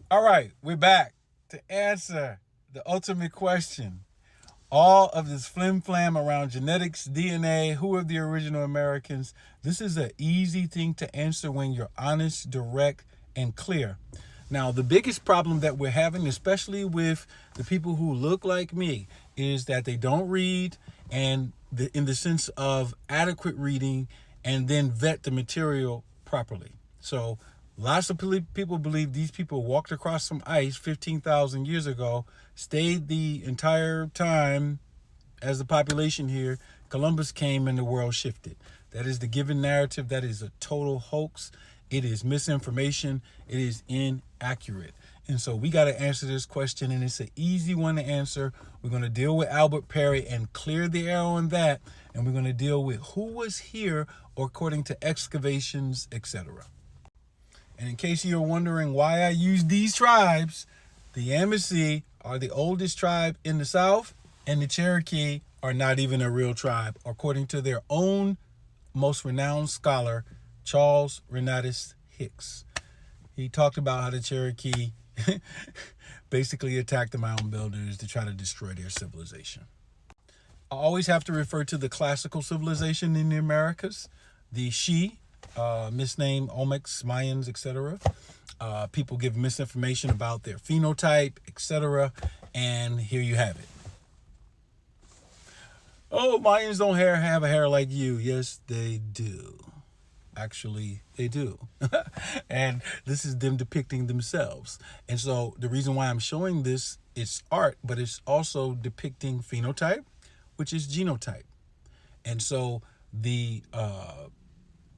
All right, we're back to answer the ultimate question. All of this flim flam around genetics, DNA, who are the original Americans? This is an easy thing to answer when you're honest, direct, and clear. Now, the biggest problem that we're having, especially with the people who look like me, is that they don't read and in the sense of adequate reading and then vet the material properly. So lots of people believe these people walked across some ice 15,000 years ago, stayed the entire time as the population here. Columbus came and the world shifted. That is the given narrative. That is a total hoax. It is misinformation. It is inaccurate. And so we got to answer this question, and it's an easy one to answer. We're going to deal with Albert Perry and clear the air on that, and we're going to deal with who was here according to excavations, etc. And in case you're wondering why I use these tribes, the Yamasee are the oldest tribe in the South, and the Cherokee are not even a real tribe, according to their own most renowned scholar, Charles Renatus Hicks. He talked about how the Cherokee basically attacked the mound builders to try to destroy their civilization. I always have to refer to the classical civilization in the Americas, the She, misnamed Olmecs, Mayans, etc. People give misinformation about their phenotype, etc. And here you have it. Oh, Mayans don't have a hair like you. Yes, they do. Actually, they do. And this is them depicting themselves. And so the reason why I'm showing this, it's art, but it's also depicting phenotype, which is genotype. And so the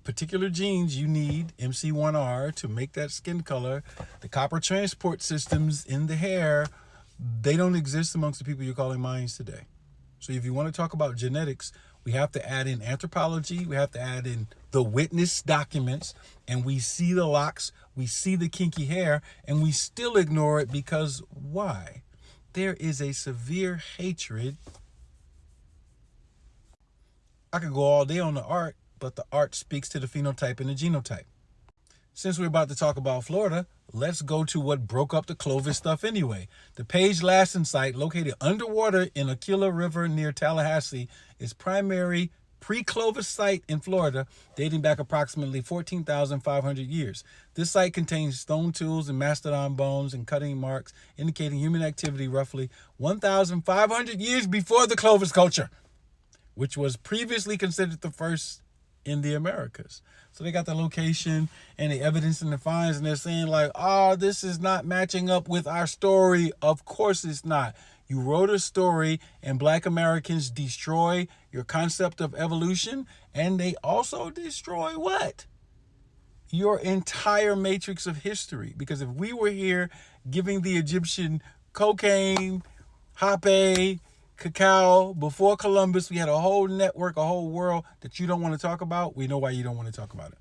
particular genes you need, MC1R, to make that skin color, the copper transport systems in the hair, they don't exist amongst the people you're calling Mayans today. So if you want to talk about genetics, we have to add in anthropology, we have to add in the witness documents, and we see the locks, we see the kinky hair, and we still ignore it because why? There is a severe hatred. I could go all day on the art, but the art speaks to the phenotype and the genotype. Since we're about to talk about Florida, let's go to what broke up the Clovis stuff anyway. The Page Lassen site, located underwater in Aquila River near Tallahassee, is primary pre-Clovis site in Florida, dating back approximately 14,500 years. This site contains stone tools and mastodon bones and cutting marks indicating human activity roughly 1,500 years before the Clovis culture, which was previously considered the first in the Americas. So they got the location and the evidence and the finds, and they're saying like, oh, this is not matching up with our story. Of course it's not. You wrote a story, and Black Americans destroy your concept of evolution, and they also destroy what? Your entire matrix of history. Because if we were here giving the Egyptian cocaine, hape, cacao before Columbus, we had a whole network, a whole world that you don't want to talk about. We know why you don't want to talk about it.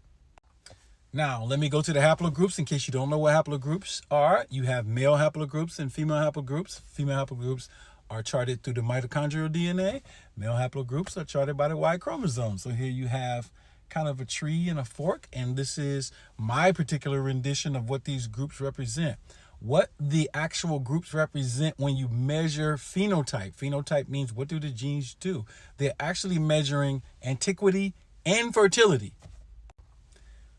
Now, let me go to the haplogroups in case you don't know what haplogroups are. You have male haplogroups and female haplogroups. Female haplogroups are charted through the mitochondrial DNA. Male haplogroups are charted by the Y chromosome. So here you have kind of a tree and a fork, and this is my particular rendition of what these groups represent. What the actual groups represent when you measure phenotype. Phenotype means what do the genes do? They're actually measuring antiquity and fertility.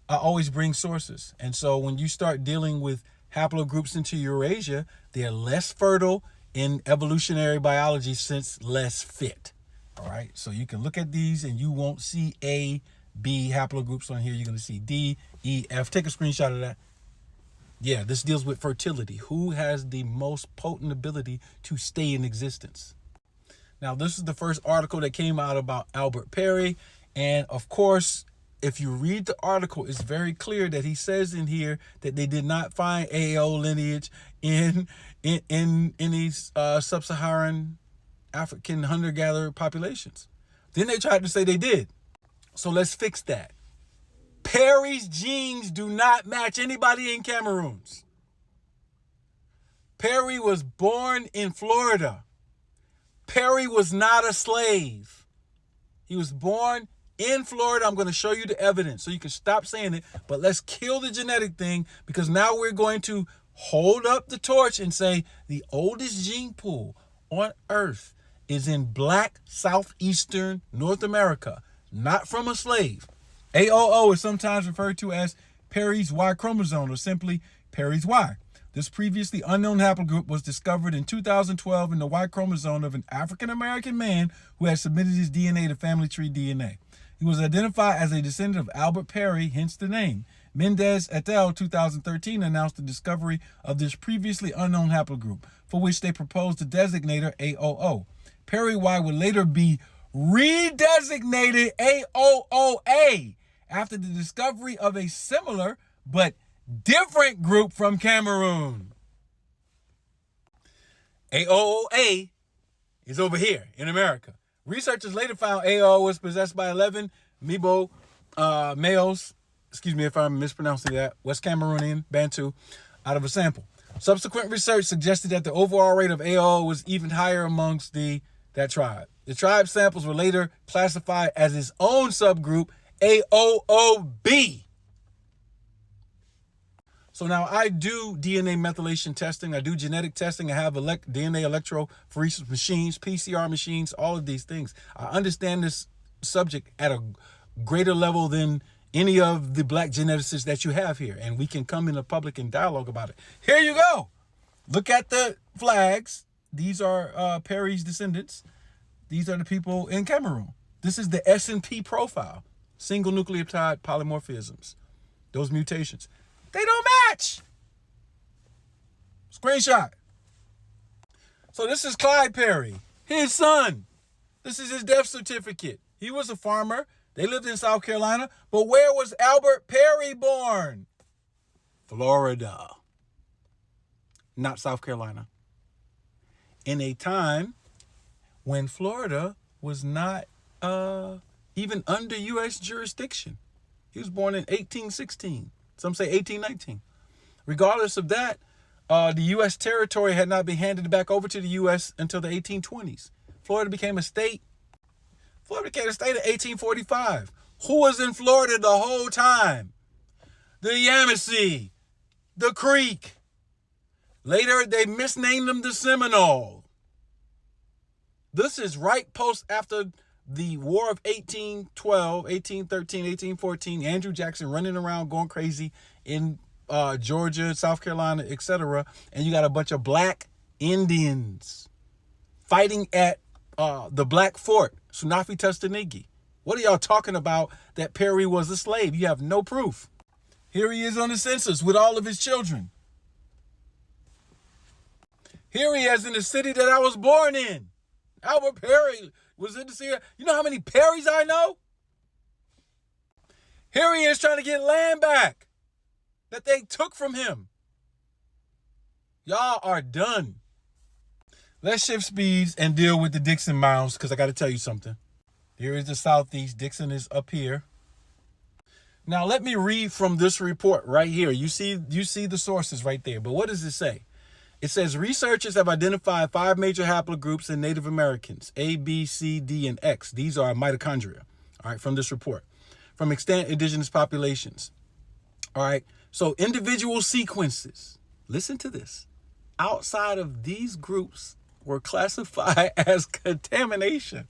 I always bring sources. And so when you start dealing with haplogroups into Eurasia, they're less fertile in evolutionary biology since less fit. All right. So you can look at these and you won't see A, B haplogroups on here. You're going to see D, E, F. Take a screenshot of that. Yeah, this deals with fertility. Who has the most potent ability to stay in existence? Now, this is the first article that came out about Albert Perry. And of course, if you read the article, it's very clear that he says in here that they did not find AO lineage in these sub-Saharan African hunter-gatherer populations. Then they tried to say they did. So let's fix that. Perry's genes do not match anybody in Cameroon's. Perry was born in Florida. Perry was not a slave. He was born in Florida. I'm going to show you the evidence so you can stop saying it, but let's kill the genetic thing because now we're going to hold up the torch and say the oldest gene pool on Earth is in black southeastern North America, not from a slave. AOO is sometimes referred to as Perry's Y chromosome, or simply Perry's Y. This previously unknown haplogroup was discovered in 2012 in the Y chromosome of an African-American man who had submitted his DNA to Family Tree DNA. He was identified as a descendant of Albert Perry, hence the name. Mendez et al. 2013 announced the discovery of this previously unknown haplogroup, for which they proposed the designator AOO. Perry Y would later be redesignated AOOA after the discovery of a similar but different group from Cameroon. AOOA is over here in America. Researchers later found AOO was possessed by 11 Mibo males, excuse me if I'm mispronouncing that, West Cameroonian Bantu, out of a sample. Subsequent research suggested that the overall rate of AOO was even higher amongst that tribe. The tribe samples were later classified as its own subgroup, AOOB. So now I do DNA methylation testing. I do genetic testing. I have DNA electrophoresis machines, PCR machines, all of these things. I understand this subject at a greater level than any of the black geneticists that you have here. And we can come in the public and dialogue about it. Here you go. Look at the flags. These are Perry's descendants. These are the people in Cameroon. This is the S&P profile. Single nucleotide polymorphisms. Those mutations. They don't match. Screenshot. So this is Clyde Perry, his son. This is his death certificate. He was a farmer. They lived in South Carolina. But where was Albert Perry born? Florida. Not South Carolina. In a time when Florida was not even under U.S. jurisdiction. He was born in 1816. Some say 1819. Regardless of that, the U.S. territory had not been handed back over to the U.S. until the 1820s. Florida became a state. Florida became a state in 1845. Who was in Florida the whole time? The Yamasee, the Creek. Later, they misnamed them the Seminole. This is right post after the War of 1812, 1813, 1814, Andrew Jackson running around going crazy in Georgia, South Carolina, etc. And you got a bunch of black Indians fighting at the Black Fort, Sunafi Tustanigi. What are y'all talking about that Perry was a slave? You have no proof. Here he is on the census with all of his children. Here he is in the city that I was born in. Albert Perry was in the city. You know how many Perrys I know? Here he is trying to get land back that they took from him. Y'all are done. Let's shift speeds and deal with the Dixon Mounds, because I got to tell you something. Here is the southeast. Dixon is up here. Now let me read from this report right here. You see the sources right there. But what does it say? It says researchers have identified 5 major haplogroups in Native Americans, A, B, C, D, and X. These are mitochondria, all right, from this report, from extant indigenous populations. All right, so individual sequences, listen to this, outside of these groups were classified as contamination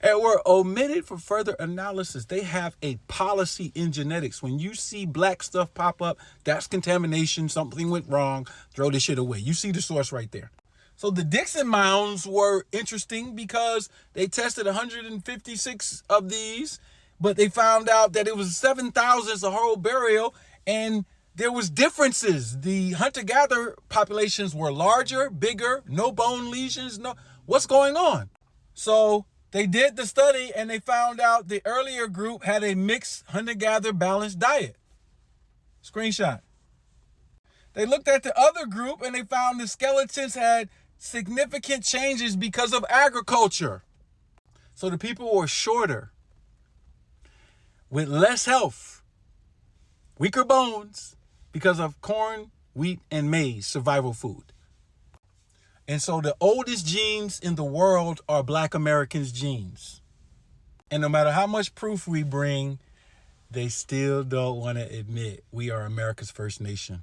and were omitted for further analysis. They have a policy in genetics. When you see black stuff pop up, that's contamination. Something went wrong. Throw this shit away. You see the source right there. So the Dixon Mounds were interesting because they tested 156 of these, but they found out that it was 7,000 a whole burial, and there was differences. The hunter-gatherer populations were larger, bigger, no bone lesions. No, what's going on? So they did the study and they found out the earlier group had a mixed hunter-gatherer balanced diet. Screenshot. They looked at the other group and they found the skeletons had significant changes because of agriculture. So the people were shorter, with less health, weaker bones because of corn, wheat, and maize, survival food. And so the oldest genes in the world are Black Americans' genes. And no matter how much proof we bring, they still don't want to admit we are America's first nation.